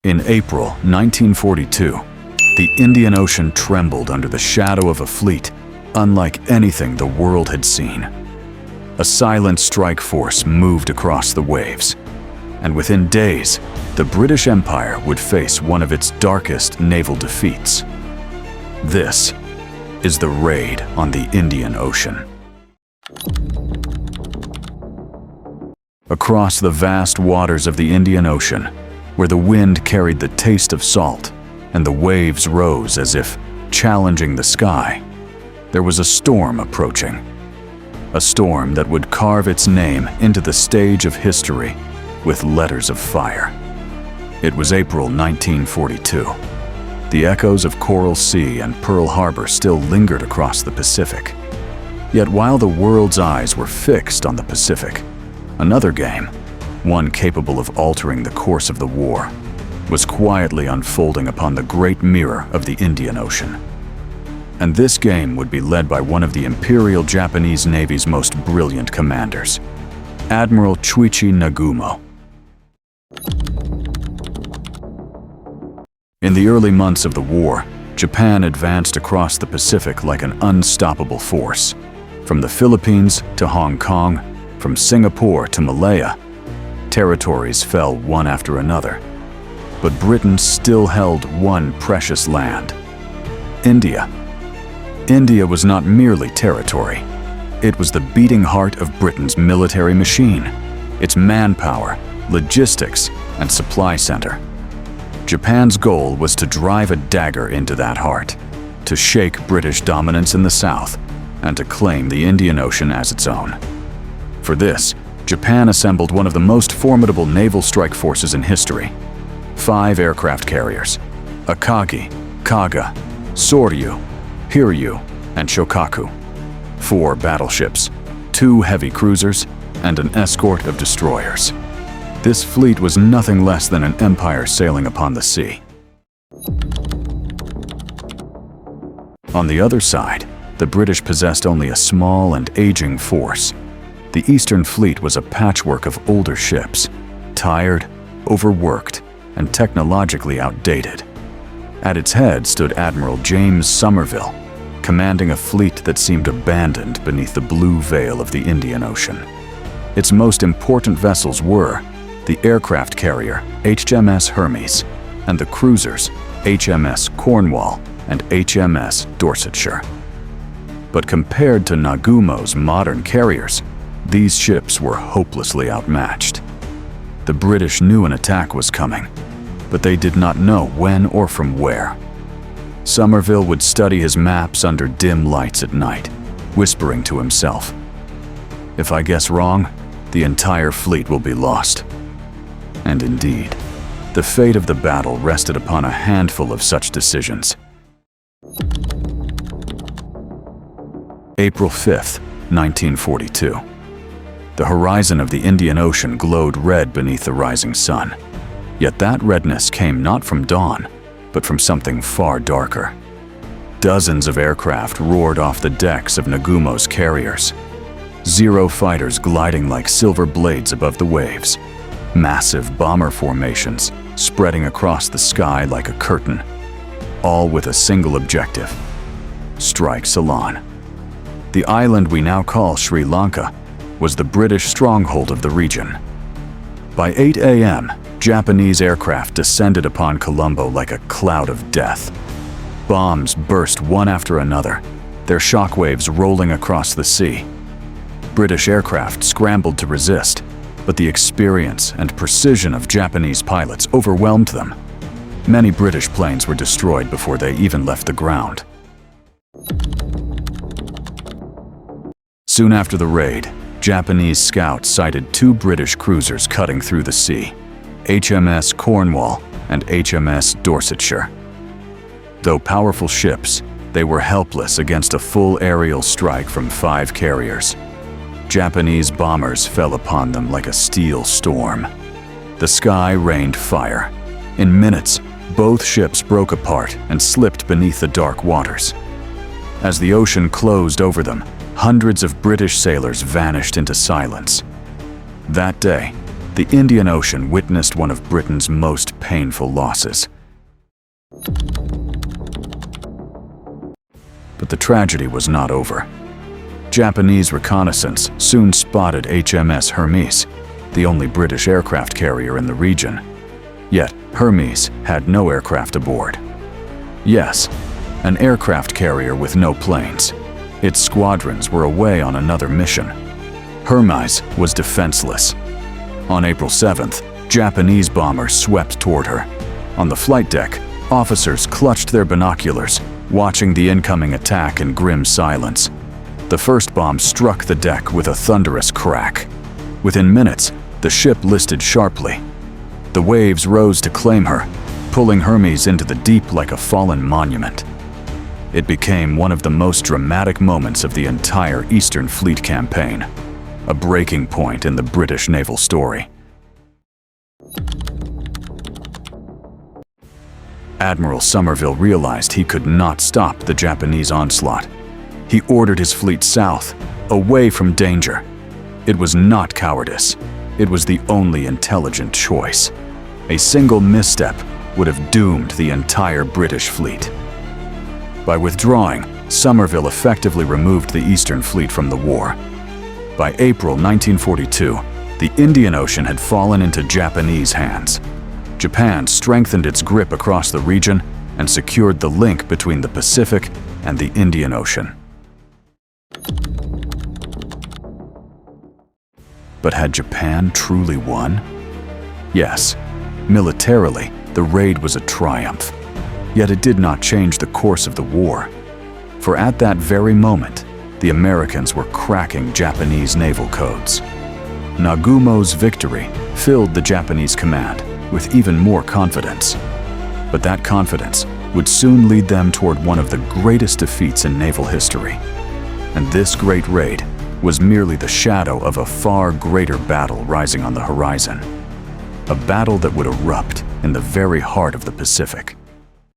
In April 1942, the Indian Ocean trembled under the shadow of a fleet unlike anything the world had seen. A silent strike force moved across the waves, and within days, the British Empire would face one of its darkest naval defeats. This is the raid on the Indian Ocean. Across the vast waters of the Indian Ocean, where the wind carried the taste of salt and the waves rose as if challenging the sky, there was a storm approaching. A storm that would carve its name into the stage of history with letters of fire. It was April 1942. The echoes of Coral Sea and Pearl Harbor still lingered across the Pacific. Yet while the world's eyes were fixed on the Pacific, another game, one capable of altering the course of the war, was quietly unfolding upon the great mirror of the Indian Ocean. And this game would be led by one of the Imperial Japanese Navy's most brilliant commanders, Admiral Chuichi Nagumo. In the early months of the war, Japan advanced across the Pacific like an unstoppable force. From the Philippines to Hong Kong, from Singapore to Malaya, territories fell one after another. But Britain still held one precious land: India. India was not merely territory. It was the beating heart of Britain's military machine, its manpower, logistics, and supply center. Japan's goal was to drive a dagger into that heart, to shake British dominance in the south, and to claim the Indian Ocean as its own. For this, Japan assembled one of the most formidable naval strike forces in history: 5 aircraft carriers: Akagi, Kaga, Soryu, Hiryu, and Shokaku; 4 battleships, 2 heavy cruisers, and an escort of destroyers. This fleet was nothing less than an empire sailing upon the sea. On the other side, the British possessed only a small and aging force. The Eastern Fleet was a patchwork of older ships, tired, overworked, and technologically outdated. At its head stood Admiral James Somerville, commanding a fleet that seemed abandoned beneath the blue veil of the Indian Ocean. Its most important vessels were the aircraft carrier HMS Hermes and the cruisers HMS Cornwall and HMS Dorsetshire. But compared to Nagumo's modern carriers, these ships were hopelessly outmatched. The British knew an attack was coming, but they did not know when or from where. Somerville would study his maps under dim lights at night, whispering to himself, "If I guess wrong, the entire fleet will be lost." And indeed, the fate of the battle rested upon a handful of such decisions. April 5th, 1942. The horizon of the Indian Ocean glowed red beneath the rising sun. Yet that redness came not from dawn, but from something far darker. Dozens of aircraft roared off the decks of Nagumo's carriers. Zero fighters gliding like silver blades above the waves. Massive bomber formations spreading across the sky like a curtain. All with a single objective: strike Ceylon. The island we now call Sri Lanka was the British stronghold of the region. By 8 a.m., Japanese aircraft descended upon Colombo like a cloud of death. Bombs burst one after another, their shockwaves rolling across the sea. British aircraft scrambled to resist, but the experience and precision of Japanese pilots overwhelmed them. Many British planes were destroyed before they even left the ground. Soon after the raid, Japanese scouts sighted 2 British cruisers cutting through the sea: HMS Cornwall and HMS Dorsetshire. Though powerful ships, they were helpless against a full aerial strike from 5 carriers. Japanese bombers fell upon them like a steel storm. The sky rained fire. In minutes, both ships broke apart and slipped beneath the dark waters. As the ocean closed over them, hundreds of British sailors vanished into silence. That day, the Indian Ocean witnessed one of Britain's most painful losses. But the tragedy was not over. Japanese reconnaissance soon spotted HMS Hermes, the only British aircraft carrier in the region. Yet, Hermes had no aircraft aboard. Yes, an aircraft carrier with no planes. Its squadrons were away on another mission. Hermes was defenseless. On April 7th, Japanese bombers swept toward her. On the flight deck, officers clutched their binoculars, watching the incoming attack in grim silence. The first bomb struck the deck with a thunderous crack. Within minutes, the ship listed sharply. The waves rose to claim her, pulling Hermes into the deep like a fallen monument. It became one of the most dramatic moments of the entire Eastern Fleet campaign, a breaking point in the British naval story. Admiral Somerville realized he could not stop the Japanese onslaught. He ordered his fleet south, away from danger. It was not cowardice. It was the only intelligent choice. A single misstep would have doomed the entire British fleet. By withdrawing, Somerville effectively removed the Eastern Fleet from the war. By April 1942, the Indian Ocean had fallen into Japanese hands. Japan strengthened its grip across the region and secured the link between the Pacific and the Indian Ocean. But had Japan truly won? Yes, militarily, the raid was a triumph. Yet it did not change the course of the war. For at that very moment, the Americans were cracking Japanese naval codes. Nagumo's victory filled the Japanese command with even more confidence. But that confidence would soon lead them toward one of the greatest defeats in naval history. And this great raid was merely the shadow of a far greater battle rising on the horizon. A battle that would erupt in the very heart of the Pacific.